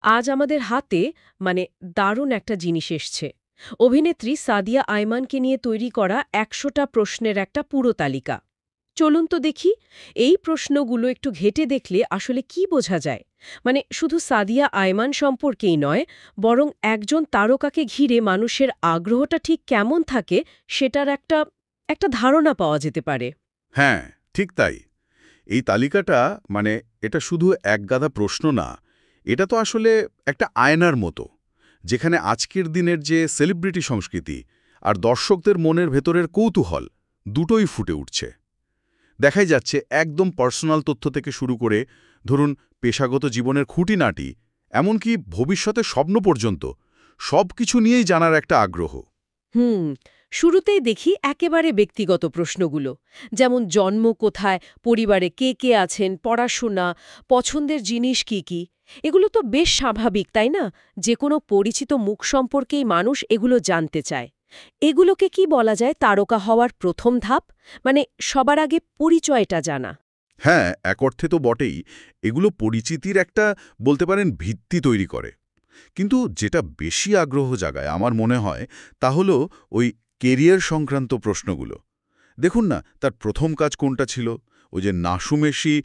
আজ আমাদের হাতে মানে দারুণ একটা জিনিস এসছে। অভিনেত্রী সাদিয়া আয়মানকে নিয়ে তৈরি করা ১০০টা প্রশ্নের একটা পুরো তালিকা। চলুন তো দেখি, এই প্রশ্নগুলো একটু ঘেঁটে দেখলে আসলে কি বোঝা যায়। মানে শুধু সাদিয়া আয়মান সম্পর্কেই নয়, বরং একজন তারকাকে ঘিরে মানুষের আগ্রহটা ঠিক কেমন থাকে সেটার একটা একটা ধারণা পাওয়া যেতে পারে। হ্যাঁ, ঠিক তাই। এই তালিকাটা মানে এটা শুধু একগাদা প্রশ্ন না, এটা তো আসলে একটা আয়নার মতো, যেখানে আজকের দিনের যে সেলিব্রিটি সংস্কৃতি আর দর্শকদের মনের ভেতরের কৌতূহল দুটোই ফুটে উঠছে। দেখাই যাচ্ছে একদম পার্সোনাল তথ্য থেকে শুরু করে ধরুন পেশাগত জীবনের খুঁটিনাটি, এমনকি ভবিষ্যতের স্বপ্ন পর্যন্ত সবকিছু নিয়েই জানার একটা আগ্রহ। হুম। শুরুতেই দেখি একেবারে ব্যক্তিগত প্রশ্নগুলো, যেমন জন্ম কোথায়, পরিবারে কে কে আছেন, পড়াশোনা, পছন্দের জিনিস কি কি। এগুলো তো বেশ স্বাভাবিক, তাই না? যে কোনো পরিচিত মুখ সম্পর্কেই মানুষ এগুলো জানতে চায়। এগুলোকে কি বলা যায় তারকা হওয়ার প্রথম ধাপ? মানে সবার আগে পরিচয়টা জানা। হ্যাঁ, এক অর্থে তো বটেই। এগুলো পরিচিতির একটা বলতে পারেন ভিত্তি তৈরি করে। কিন্তু যেটা বেশি আগ্রহ জাগায় আমার মনে হয় তা হলো ওই কেরিয়ার সংক্রান্ত প্রশ্নগুলো। দেখুন না, তার প্রথম কাজ কোনটা ছিল? ওই যে নাসুমেশি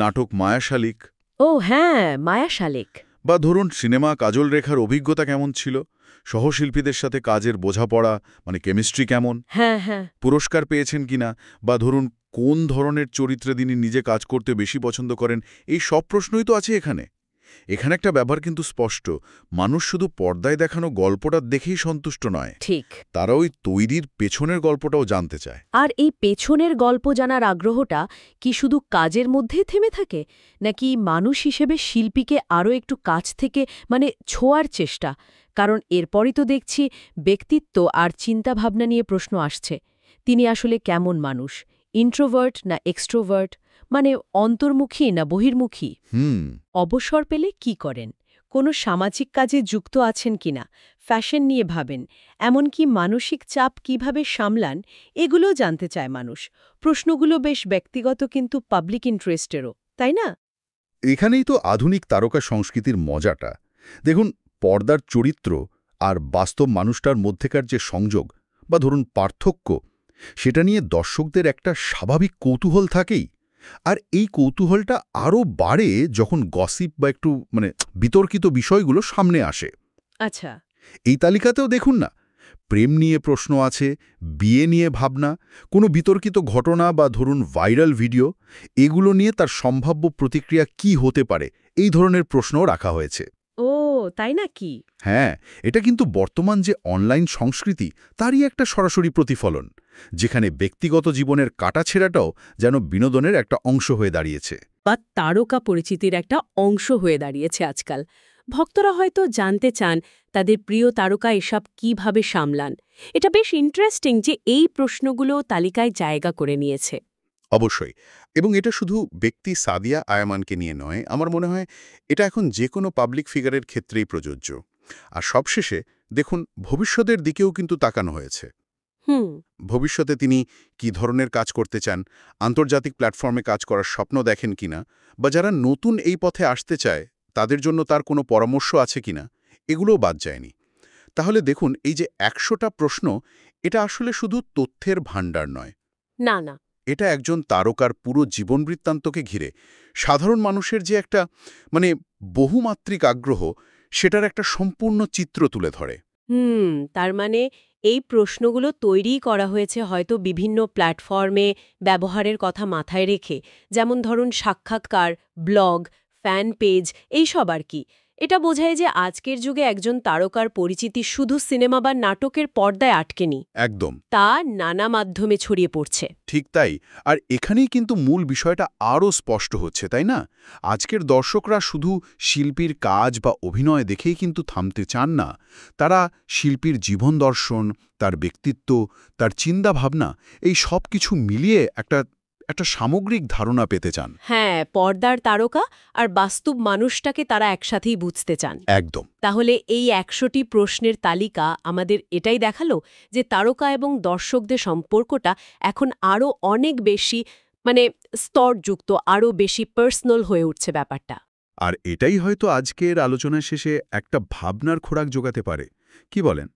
নাটক মায়াশালিক, ও হ্যাঁ, মায়া শালিক। বা ধরুন সিনেমা কাজল রেখার অভিজ্ঞতা কেমন ছিল, সহশিল্পীদের সাথে কাজের বোঝাপড়া মানে কেমিস্ট্রি কেমন, হ্যাঁ, হ্যাঁ। পুরস্কার পেয়েছেন কিনা, বা ধরুন কোন ধরনের চরিত্রে তিনি নিজে কাজ করতে বেশি পছন্দ করেন। এই সব প্রশ্নই তো আছে এখানে। এখানে একটা ব্যাপার কিন্তু স্পষ্ট, মানুষ শুধু পর্দায় দেখানো গল্পটা দেখেই সন্তুষ্ট নয়, ঠিক। তারা ওই তৈরির পেছনের গল্পটাও জানতে চায়। আর এই পেছনের গল্প জানার আগ্রহটা কি শুধু কাজের মধ্যেই থেমে থাকে, নাকি মানুষ হিসেবে শিল্পীকে আরও একটু কাছ থেকে মানে ছোঁয়ার চেষ্টা? কারণ এরপরই তো দেখছি ব্যক্তিত্ব আর চিন্তাভাবনা নিয়ে প্রশ্ন আসছে। তিনি আসলে কেমন মানুষ, ইন্ট্রোভার্ট না এক্সট্রোভার্ট, মানে অন্তর্মুখী না বহির্মুখী? হুম। অবসর পেলে কি করেন, কোনো সামাজিক কাজে যুক্ত আছেন কিনা, ফ্যাশন নিয়ে ভাবেন, এমনকি মানসিক চাপ কিভাবে সামলান, এগুলোও জানতে চায় মানুষ। প্রশ্নগুলো বেশ ব্যক্তিগত কিন্তু পাবলিক ইন্টারেস্টেরও, তাই না? এখানেই তো আধুনিক তারকা সংস্কৃতির মজাটা। দেখুন, পর্দার চরিত্র আর বাস্তব মানুষটার মধ্যেকার যে সংযোগ বা ধরুন পার্থক্য, সেটা নিয়ে দর্শকদের একটা স্বাভাবিক কৌতূহল থাকেই। আর এই কৌতূহলটা আরও বাড়ে যখন গসিপ বা একটু বিতর্কিত বিষয়গুলো সামনে আসে। আচ্ছা। এই তালিকাতেও দেখুন না, প্রেম নিয়ে প্রশ্ন আছে, বিয়ে নিয়ে ভাবনা, কোনো বিতর্কিত ঘটনা বা ধরুন ভাইরাল ভিডিও, এগুলো নিয়ে তার সম্ভাব্য প্রতিক্রিয়া কি হতে পারে, এই ধরনের প্রশ্নও রাখা হয়েছে। ও, তাই নাকি? হ্যাঁ, এটা কিন্তু বর্তমান যে অনলাইন সংস্কৃতি তারই একটা সরাসরি প্রতিফলন, যেখানে ব্যক্তিগত জীবনের কাটাছেঁড়াটাও যেন বিনোদনের একটা অংশ হয়ে দাঁড়িয়েছে। বা তারকা পরিচিতির একটা অংশ হয়ে দাঁড়িয়েছে আজকাল। ভক্তরা হয়তো জানতে চান তাদের প্রিয় তারকা এসব কিভাবে সামলান। এটা বেশ ইন্টারেস্টিং যে এই প্রশ্নগুলো তালিকায় জায়গা করে নিয়েছে। অবশ্যই। এবং এটা শুধু ব্যক্তি সাদিয়া আয়ামানকে নিয়ে নয়, আমার মনে হয় এটা এখন যে কোনো পাবলিক ফিগারের ক্ষেত্রেই প্রযোজ্য। আর সবশেষে দেখুন, ভবিষ্যতের দিকেও কিন্তু তাকানো হয়েছে। হুম। ভবিষ্যতে তিনি কি ধরনের কাজ করতে চান, আন্তর্জাতিক প্ল্যাটফর্মে কাজ করার স্বপ্ন দেখেন কিনা, বা যারা নতুন এই পথে আসতে চায় তাদের জন্য তার কোনো পরামর্শ আছে কিনা, এগুলোও বাদ যায়নি। তাহলে দেখুন, এই যে ১০০টা প্রশ্ন, এটা আসলে শুধু তথ্যের ভাণ্ডার নয়, না, না। এটা একজন তারকার পুরো জীবন বৃত্তান্তকে ঘিরে সাধারণ মানুষের যে একটা মানে বহুমাত্রিক আগ্রহ, সেটার একটা সম্পূর্ণ চিত্র তুলে ধরে। তার মানে এই প্রশ্নগুলো তৈরিই করা হয়েছে হয়তো বিভিন্ন প্ল্যাটফর্মে ব্যবহারের কথা মাথায় রেখে, যেমন ধরুন সাক্ষাৎকার, ব্লগ, ফ্যান পেজ, এইসব আর কি। এটা বোঝায় যে আজকের যুগে একজন তারকার পরিচিতি শুধু সিনেমা বা নাটকের পর্দায় আটকেনি, একদম তা নানা মাধ্যমে ছড়িয়ে পড়ছে। ঠিক তাই। আর এখানেই কিন্তু মূল বিষয়টা আরও স্পষ্ট হচ্ছে, তাই না? আজকের দর্শকরা শুধু শিল্পীর কাজ বা অভিনয় দেখেই কিন্তু থামতে চান না। তারা শিল্পীর জীবন দর্শন, তার ব্যক্তিত্ব, তার চিন্তাভাবনা, এই সব কিছু মিলিয়ে একটা একটা সামগ্রিক ধারণা পেতে চান। হ্যাঁ, পর্দার তারকা আর বাস্তব মানুষটাকে তারা একসাথেই বুঝতে চান। একদম। তাহলে এই ১০০টি প্রশ্নের তালিকা আমাদের এটাই দেখালো যে তারকা এবং দর্শকদের সম্পর্কটা এখন আরও অনেক বেশি মানে স্তরযুক্ত, আরও বেশি পার্সোনাল হয়ে উঠছে ব্যাপারটা। আর এটাই হয়তো আজকের আলোচনা শেষে একটা ভাবনার খোরাক জোগাতে পারে। কি বলেন?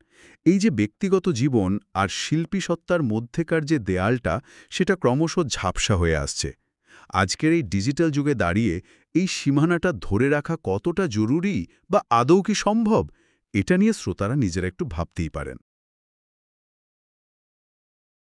এই যে ব্যক্তিগত জীবন আর শিল্পী সত্তার মধ্যেকার যে দেয়ালটা, সেটা ক্রমশ ঝাপসা হয়ে আসছে। আজকের এই ডিজিটাল যুগে দাঁড়িয়ে এই সীমানাটা ধরে রাখা কতটা জরুরি বা আদৌ কি সম্ভব, এটা নিয়ে শ্রোতারা নিজেরা একটু ভাবতেই পারেন।